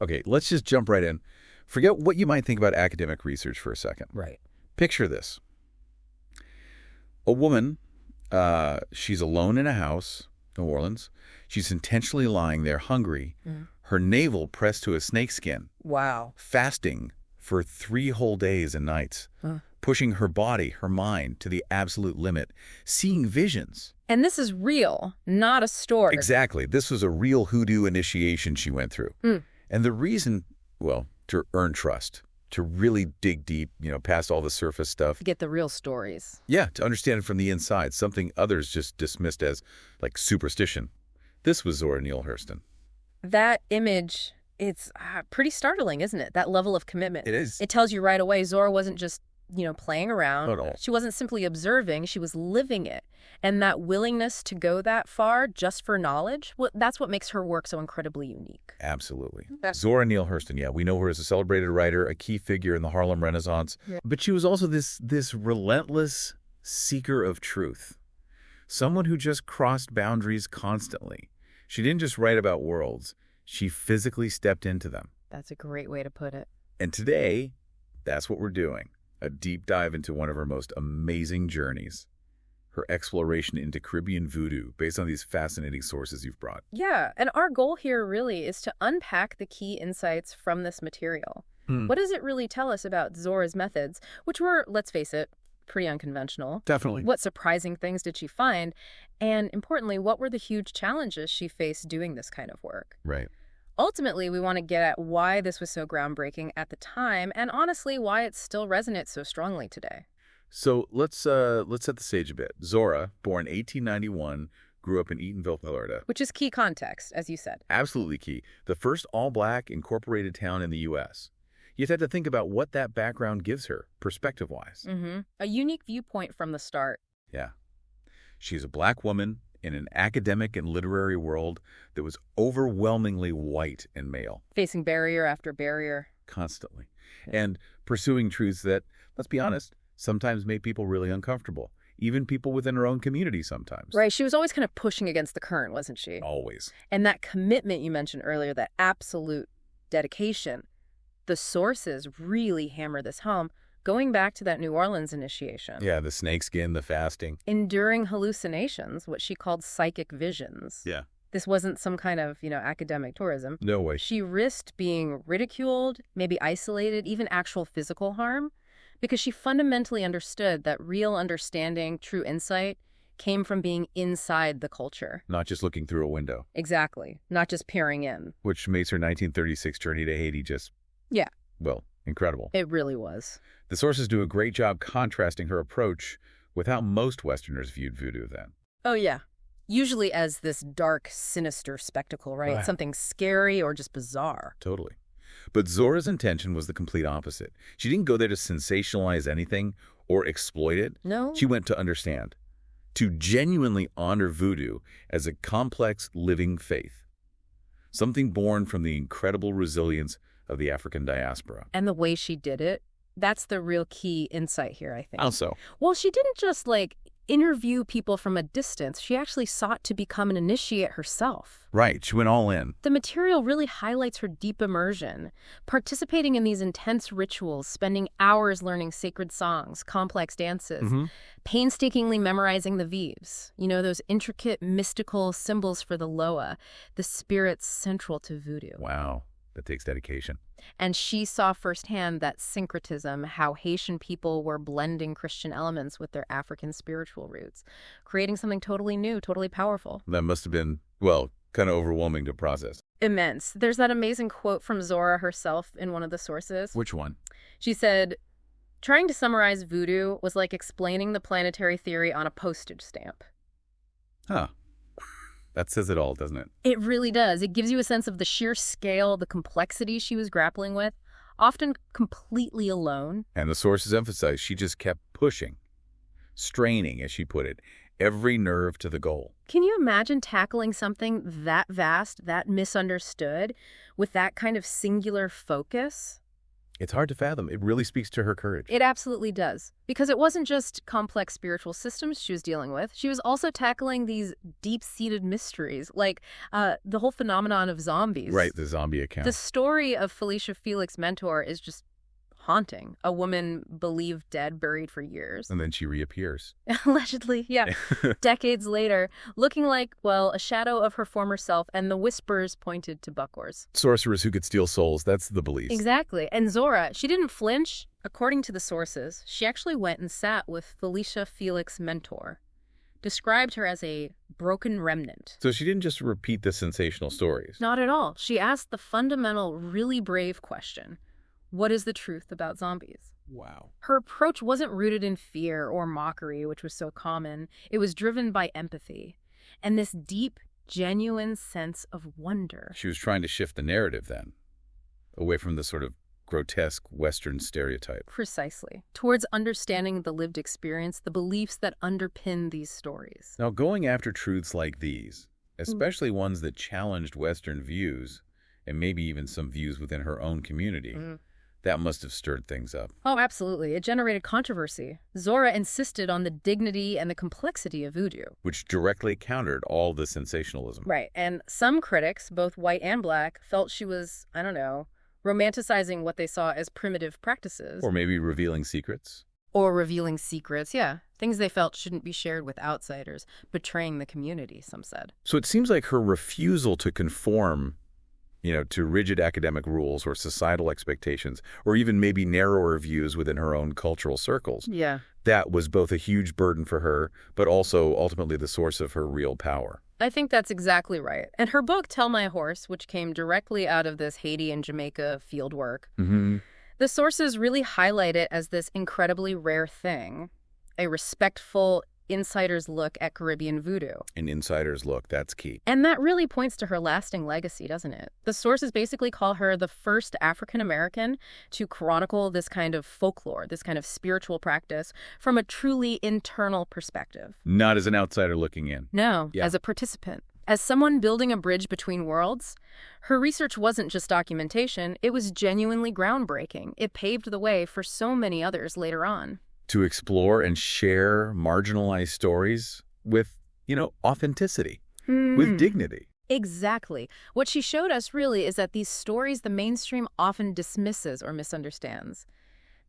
Okay, let's just jump right in. Forget what you might think about academic research for a second. Right. Picture this. A woman, she's alone in a house, New Orleans. She's intentionally lying there hungry, her navel pressed to a snakeskin, Wow. fasting for 3 whole days and nights, pushing her body, her mind, to the absolute limit, seeing visions. And this is real, not a story. Exactly. This was a real hoodoo initiation she went through. And the reason, well, to earn trust, to really dig deep, past all the surface stuff. To get the real stories. Yeah, to understand it from the inside, something others just dismissed as, like, superstition. This was Zora Neale Hurston. That image, it's pretty startling, isn't it? That level of commitment. It is. It tells you right away Zora wasn't just, playing around. Not at all. She wasn't simply observing, she was living it. And that willingness to go that far just for knowledge, that's what makes her work so incredibly unique. Absolutely. Zora Neale Hurston, yeah, we know her as a celebrated writer, a key figure in the Harlem Renaissance. Yeah. But she was also this relentless seeker of truth. Someone who just crossed boundaries constantly. She didn't just write about worlds. She physically stepped into them. That's a great way to put it. And today, that's what we're doing. A deep dive into one of her most amazing journeys. Her exploration into Caribbean voodoo based on these fascinating sources you've brought. Yeah, and our goal here really is to unpack the key insights from this material. What does it really tell us about Zora's methods, which were, let's face it, pretty unconventional? Definitely. What surprising things did she find? And importantly, what were the huge challenges she faced doing this kind of work? Right. Ultimately, we want to get at why this was so groundbreaking at the time, and honestly, why it still resonates so strongly today. So let's set the stage a bit. Zora, born 1891, grew up in Eatonville, Florida. Which is key context, as you said. Absolutely key. The first all-black incorporated town in the U.S. You have to think about what that background gives her, perspective-wise. A unique viewpoint from the start. Yeah. She's a black woman in an academic and literary world that was overwhelmingly white and male. Facing barrier after barrier. Constantly. And pursuing truths that, let's be honest, sometimes made people really uncomfortable. Even people within her own community sometimes. Right. She was always kind of pushing against the current, wasn't she? Always. And that commitment you mentioned earlier, that absolute dedication, the sources really hammer this home. Going back to that New Orleans initiation. Yeah, the snakeskin, the fasting. Enduring hallucinations, what she called psychic visions. Yeah. This wasn't some kind of, academic tourism. No way. She risked being ridiculed, maybe isolated, even actual physical harm, because she fundamentally understood that real understanding, true insight, came from being inside the culture. Not just looking through a window. Exactly. Not just peering in. Which makes her 1936 journey to Haiti just... Yeah. Well, incredible. It really was. The sources do a great job contrasting her approach with how most Westerners viewed voodoo then. Oh, yeah. Usually as this dark, sinister spectacle, right? Something scary or just bizarre. Totally. But Zora's intention was the complete opposite. She didn't go there to sensationalize anything or exploit it. No. She went to understand, to genuinely honor voodoo as a complex, living faith. Something born from the incredible resilience of the African diaspora. And the way she did it, that's the real key insight here, I think. How so? Well, she didn't just, interview people from a distance. She actually sought to become an initiate herself. Right. She went all in. The material really highlights her deep immersion, participating in these intense rituals, spending hours learning sacred songs, complex dances, painstakingly memorizing the vives. Those intricate mystical symbols for the Loa, the spirits central to voodoo. Wow. That takes dedication. And she saw firsthand that syncretism, how Haitian people were blending Christian elements with their African spiritual roots, creating something totally new, totally powerful. That must have been, well, kind of overwhelming to process. Immense. There's that amazing quote from Zora herself in one of the sources. Which one? She said, "Trying to summarize voodoo was like explaining the planetary theory on a postage stamp." Huh. That says it all, doesn't it? It really does. It gives you a sense of the sheer scale, the complexity she was grappling with, often completely alone. And the sources emphasize she just kept pushing, straining, as she put it, every nerve to the goal. Can you imagine tackling something that vast, that misunderstood, with that kind of singular focus? It's hard to fathom. It really speaks to her courage. It absolutely does. Because it wasn't just complex spiritual systems she was dealing with. She was also tackling these deep-seated mysteries, like the whole phenomenon of zombies. Right, the zombie account. The story of Felicia Felix's mentor is just haunting. A woman believed dead, buried for years. And then she reappears. Allegedly, yeah. Decades later, looking like, well, a shadow of her former self, and the whispers pointed to Buckhorse. Sorcerers who could steal souls, that's the belief. Exactly. And Zora, she didn't flinch. According to the sources, she actually went and sat with Felicia Felix's mentor. Described her as a broken remnant. So she didn't just repeat the sensational stories. Not at all. She asked the fundamental, really brave question. What is the truth about zombies? Wow. Her approach wasn't rooted in fear or mockery, which was so common. It was driven by empathy and this deep, genuine sense of wonder. She was trying to shift the narrative then, away from the sort of grotesque Western stereotype. Precisely. Towards understanding the lived experience, the beliefs that underpin these stories. Now, going after truths like these, especially ones that challenged Western views, and maybe even some views within her own community, that must have stirred things up. Oh, absolutely. It generated controversy. Zora insisted on the dignity and the complexity of voodoo. Which directly countered all the sensationalism. Right. And some critics, both white and black, felt she was, I don't know, romanticizing what they saw as primitive practices. Or maybe revealing secrets. Or revealing secrets, yeah. Things they felt shouldn't be shared with outsiders, betraying the community, some said. So it seems like her refusal to conform to rigid academic rules or societal expectations, or even maybe narrower views within her own cultural circles. Yeah. That was both a huge burden for her, but also ultimately the source of her real power. I think that's exactly right. And her book, Tell My Horse, which came directly out of this Haiti and Jamaica fieldwork, the sources really highlight it as this incredibly rare thing, a respectful insider's look at Caribbean voodoo. An insider's look, that's key. And that really points to her lasting legacy, doesn't it? The sources basically call her the first African-American to chronicle this kind of folklore, this kind of spiritual practice from a truly internal perspective. Not as an outsider looking in. No, as a participant. As someone building a bridge between worlds, her research wasn't just documentation, it was genuinely groundbreaking. It paved the way for so many others later on. To explore and share marginalized stories with, authenticity, with dignity. Exactly. What she showed us really is that these stories the mainstream often dismisses or misunderstands.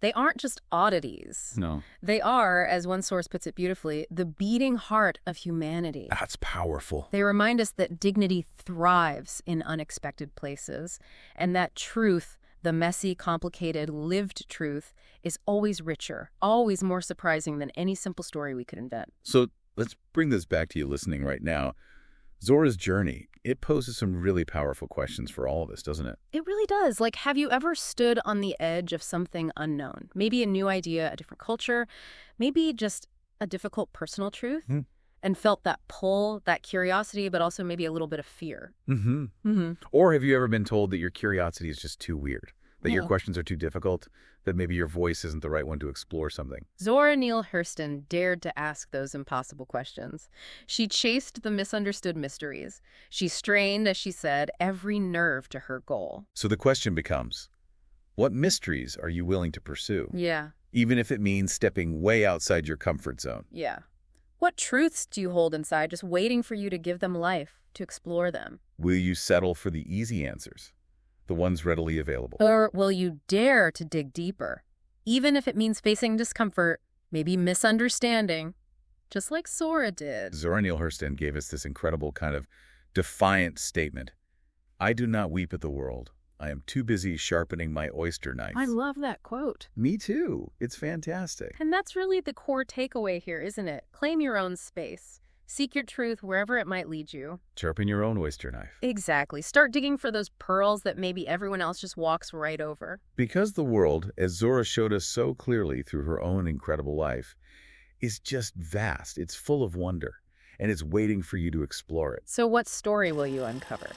They aren't just oddities. No. They are, as one source puts it beautifully, the beating heart of humanity. That's powerful. They remind us that dignity thrives in unexpected places, and that truth, the messy, complicated, lived truth, is always richer, always more surprising than any simple story we could invent. So let's bring this back to you listening right now. Zora's journey, it poses some really powerful questions for all of us, doesn't it? It really does. Like, have you ever stood on the edge of something unknown? Maybe a new idea, a different culture, maybe just a difficult personal truth, and felt that pull, that curiosity, but also maybe a little bit of fear. Or have you ever been told that your curiosity is just too weird? That your questions are too difficult, that maybe your voice isn't the right one to explore something. Zora Neale Hurston dared to ask those impossible questions. She chased the misunderstood mysteries. She strained, as she said, every nerve to her goal. So the question becomes, what mysteries are you willing to pursue? Yeah. Even if it means stepping way outside your comfort zone. Yeah. What truths do you hold inside, just waiting for you to give them life, to explore them? Will you settle for the easy answers? The ones readily available? Or will you dare to dig deeper, even if it means facing discomfort, maybe misunderstanding, just like Zora did? Zora Neale Hurston gave us this incredible kind of defiant statement. I do not weep at the world. I am too busy sharpening my oyster knife. I love that quote. Me too. It's fantastic. And that's really the core takeaway here, isn't it? Claim your own space. Seek your truth wherever it might lead you. Sharpen your own oyster knife. Exactly. Start digging for those pearls that maybe everyone else just walks right over. Because the world, as Zora showed us so clearly through her own incredible life, is just vast. It's full of wonder, and it's waiting for you to explore it. So what story will you uncover?